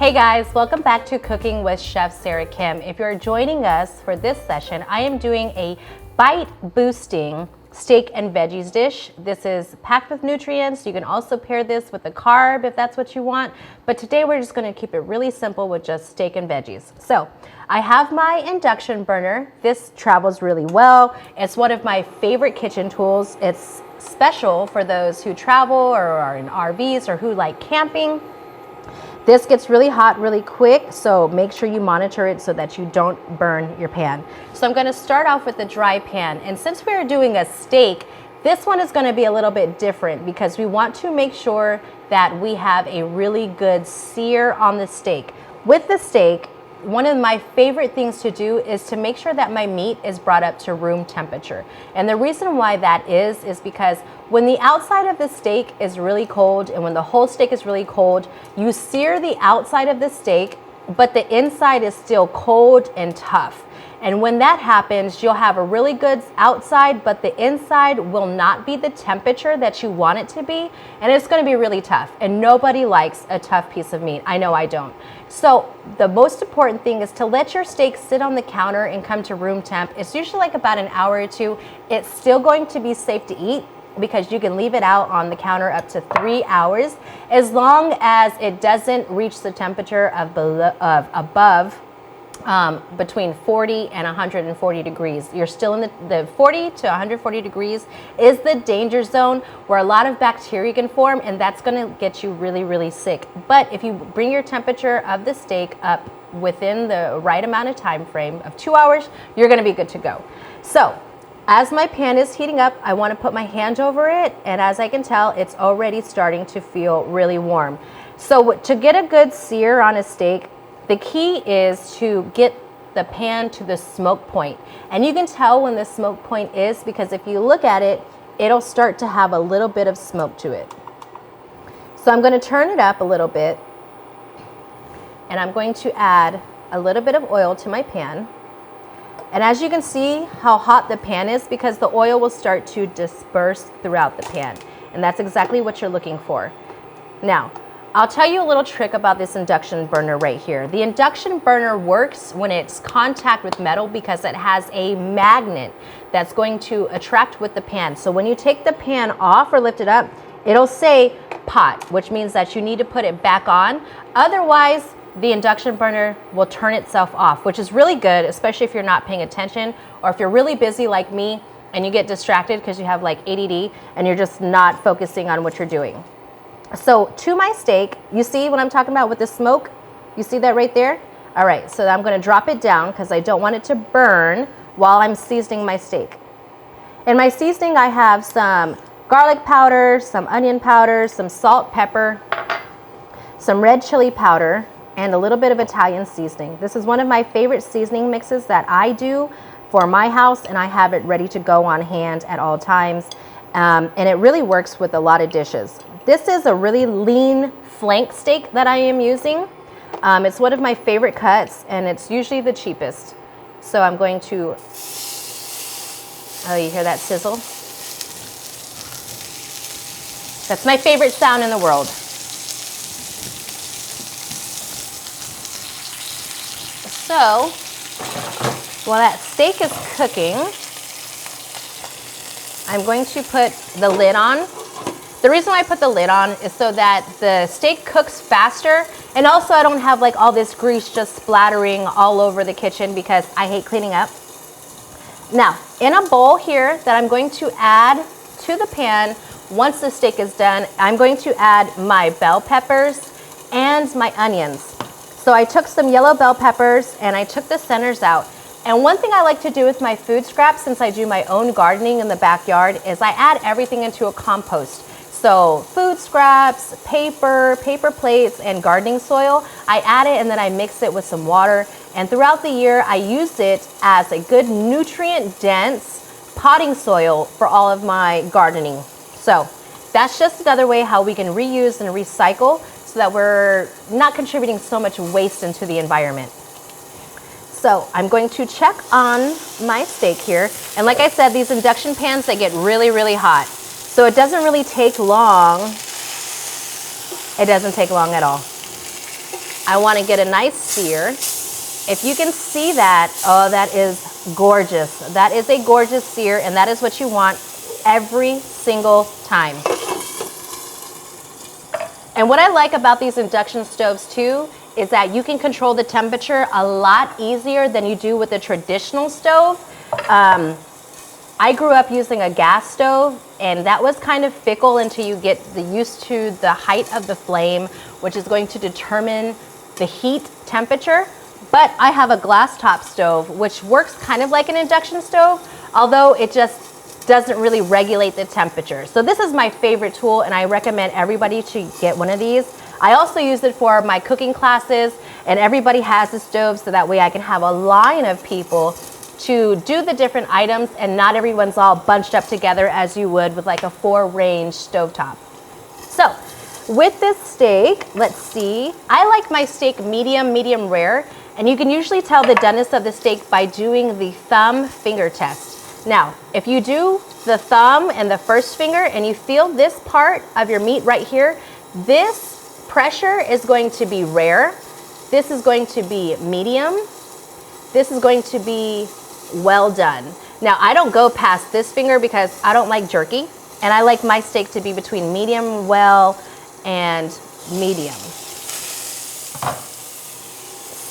Hey guys, welcome back to Cooking with Chef Sarah Kim. If you're joining us for this session, I am doing a Byte Boosting Steak and Veggies dish. This is packed with nutrients. You can also pair this with a carb if that's what you want. But today we're just going to keep it really simple with just steak and veggies. So I have my induction burner. This travels really well. It's one of my favorite kitchen tools. It's special for those who travel or are in RVs or who like camping. This gets really hot really quick, so make sure you monitor it so that you don't burn your pan. So I'm going to start off with the dry pan, and since we're doing a steak, this one is going to be a little bit different because we want to make sure that we have a really good sear on the steak. With the steak, one of my favorite things to do is to make sure that my meat is brought up to room temperature. And the reason why that is because when the outside of the steak is really cold and when the whole steak is really cold, you sear the outside of the steak, but the inside is still cold and tough. And when that happens, you'll have a really good outside, but the inside will not be the temperature that you want it to be. And it's going to be really tough. And nobody likes a tough piece of meat. I know I don't. So the most important thing is to let your steak sit on the counter and come to room temp. It's usually like about an hour or two. It's still going to be safe to eat because you can leave it out on the counter up to 3 hours as long as it doesn't reach the temperature of above between 40 and 140 degrees. You're still in the 40 to 140 degrees is the danger zone where a lot of bacteria can form, and that's going to get you really, really sick. But if you bring your temperature of the steak up within the right amount of time frame of 2 hours, you're going to be good to go. So as my pan is heating up, I want to put my hand over it, and as I can tell, it's already starting to feel really warm. So to get a good sear on a steak, the key is to get the pan to the smoke point. And you can tell when the smoke point is because if you look at it, it'll start to have a little bit of smoke to it. So I'm going to turn it up a little bit, and I'm going to add a little bit of oil to my pan. And as you can see how hot the pan is because the oil will start to disperse throughout the pan. And that's exactly what you're looking for. Now, I'll tell you a little trick about this induction burner right here. The induction burner works when it's contact with metal because it has a magnet that's going to attract with the pan. So when you take the pan off or lift it up, it'll say pot, which means that you need to put it back on. Otherwise, the induction burner will turn itself off, which is really good, especially if you're not paying attention or if you're really busy like me and you get distracted because you have like ADD and you're just not focusing on what you're doing. So to my steak, you see what I'm talking about with the smoke? You see that right there? All right, so I'm going to drop it down because I don't want it to burn while I'm seasoning my steak. In my seasoning, I have some garlic powder, some onion powder, some salt, pepper, some red chili powder, and a little bit of Italian seasoning. This is one of my favorite seasoning mixes that I do for my house, and I have it ready to go on hand at all times. And it really works with a lot of dishes. This is a really lean flank steak that I am using. It's one of my favorite cuts, and it's usually the cheapest. So I'm going to, oh, you hear that sizzle? That's my favorite sound in the world. So while that steak is cooking, I'm going to put the lid on. The reason why I put the lid on is so that the steak cooks faster, and also I don't have like all this grease just splattering all over the kitchen because I hate cleaning up. Now, in a bowl here that I'm going to add to the pan, once the steak is done, I'm going to add my bell peppers and my onions. So I took some yellow bell peppers and I took the centers out. And one thing I like to do with my food scraps, since I do my own gardening in the backyard, is I add everything into a compost. So food scraps, paper plates, and gardening soil, I add it and then I mix it with some water. And throughout the year, I use it as a good nutrient-dense potting soil for all of my gardening. So that's just another way how we can reuse and recycle so that we're not contributing so much waste into the environment. So I'm going to check on my steak here. And like I said, these induction pans, they get really, really hot. So it doesn't really take long. It doesn't take long at all. I want to get a nice sear. If you can see that, oh, that is gorgeous. That is a gorgeous sear, and that is what you want every single time. And what I like about these induction stoves too is that you can control the temperature a lot easier than you do with a traditional stove. I grew up using a gas stove, and that was kind of fickle until you get used to the height of the flame, which is going to determine the heat temperature. But I have a glass top stove, which works kind of like an induction stove, although it just doesn't really regulate the temperature. So this is my favorite tool, and I recommend everybody to get one of these. I also use it for my cooking classes, and everybody has a stove, so that way I can have a line of people to do the different items, and not everyone's all bunched up together as you would with like a 4-range stovetop. So with this steak, let's see, I like my steak medium rare, and you can usually tell the doneness of the steak by doing the thumb finger test. Now, if you do the thumb and the first finger and you feel this part of your meat right here, this pressure is going to be rare, this is going to be medium, this is going to be well done. Now, I don't go past this finger because I don't like jerky, and I like my steak to be between medium well and medium.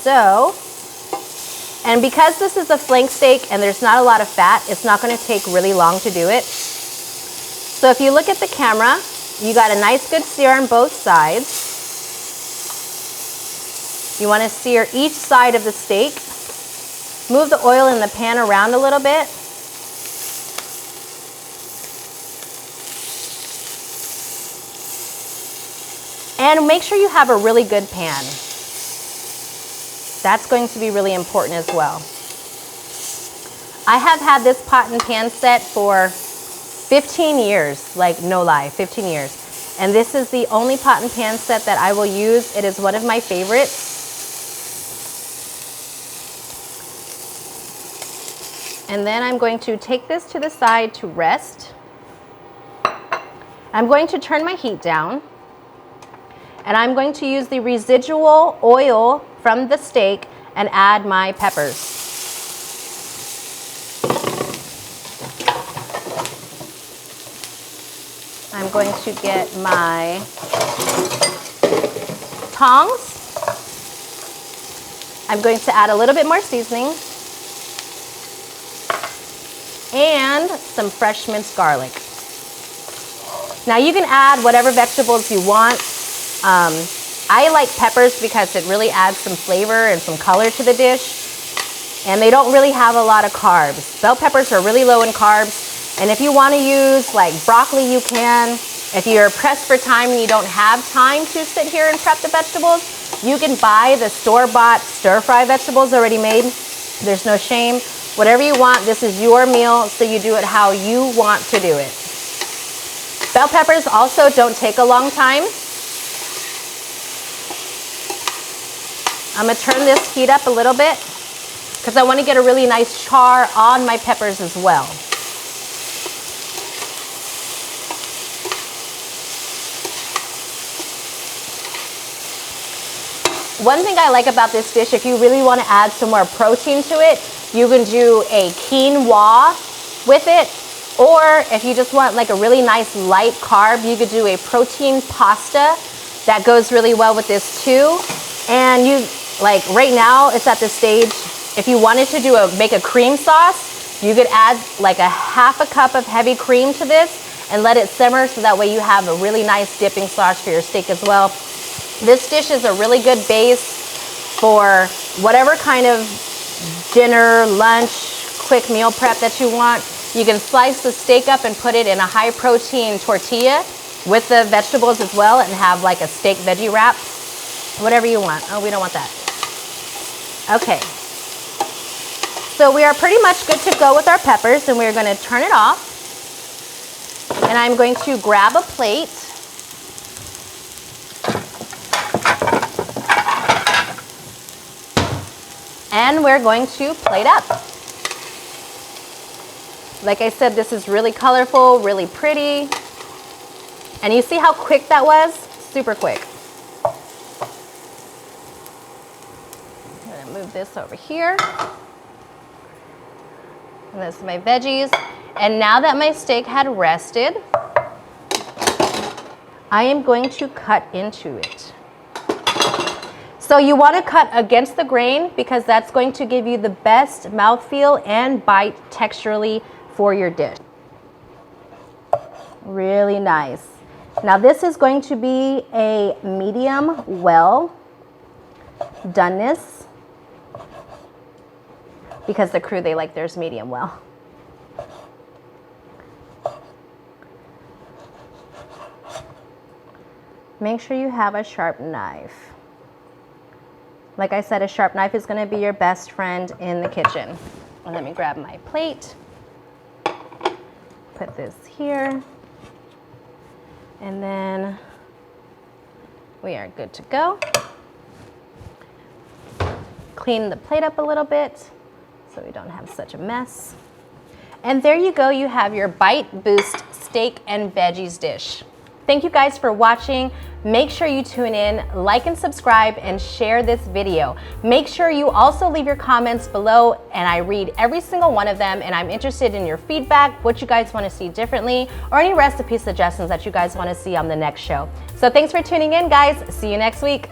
So, and because this is a flank steak and there's not a lot of fat, it's not going to take really long to do it. So if you look at the camera, you got a nice good sear on both sides. You want to sear each side of the steak. Move the oil in the pan around a little bit. And make sure you have a really good pan. That's going to be really important as well. I have had this pot and pan set for 15 years, like no lie, 15 years. And this is the only pot and pan set that I will use. It is one of my favorites. And then I'm going to take this to the side to rest. I'm going to turn my heat down, and I'm going to use the residual oil from the steak and add my peppers. I'm going to get my tongs. I'm going to add a little bit more seasoning and some fresh minced garlic. Now you can add whatever vegetables you want. I like peppers because it really adds some flavor and some color to the dish, and they don't really have a lot of carbs. Bell peppers are really low in carbs, and if you want to use like broccoli, you can. If you're pressed for time and you don't have time to sit here and prep the vegetables, you can buy the store-bought stir-fry vegetables already made. There's no shame. Whatever you want, this is your meal, so you do it how you want to do it. Bell peppers also don't take a long time. I'm going to turn this heat up a little bit because I want to get a really nice char on my peppers as well. One thing I like about this dish, if you really want to add some more protein to it, you can do a quinoa with it, or if you just want like a really nice light carb, you could do a protein pasta. That goes really well with this too. And you, like right now, it's at the stage, if you wanted to make a cream sauce, you could add like a half a cup of heavy cream to this and let it simmer, so that way you have a really nice dipping sauce for your steak as well. This dish is a really good base for whatever kind of dinner, lunch, quick meal prep that you want. You can slice the steak up and put it in a high protein tortilla with the vegetables as well, and have like a steak veggie wrap, whatever you want. Oh, we don't want that. Okay. So we are pretty much good to go with our peppers, and we're going to turn it off. And I'm going to grab a plate. And we're going to plate up. Like I said, this is really colorful, really pretty. And you see how quick that was? Super quick. this over here. And this is my veggies. And now that my steak had rested, I am going to cut into it. So you want to cut against the grain because that's going to give you the best mouthfeel and bite texturally for your dish. Really nice. Now this is going to be a medium well doneness because the crew, they like theirs medium well. Make sure you have a sharp knife. Like I said, a sharp knife is going to be your best friend in the kitchen. And let me grab my plate. Put this here. And then we are good to go. Clean the plate up a little bit so we don't have such a mess. And there you go, you have your Byte Boost Steak and Veggies dish. Thank you guys for watching. Make sure you tune in, like and subscribe, and share this video. Make sure you also leave your comments below, and I read every single one of them, and I'm interested in your feedback, what you guys want to see differently, or any recipe suggestions that you guys want to see on the next show. So thanks for tuning in, guys. See you next week.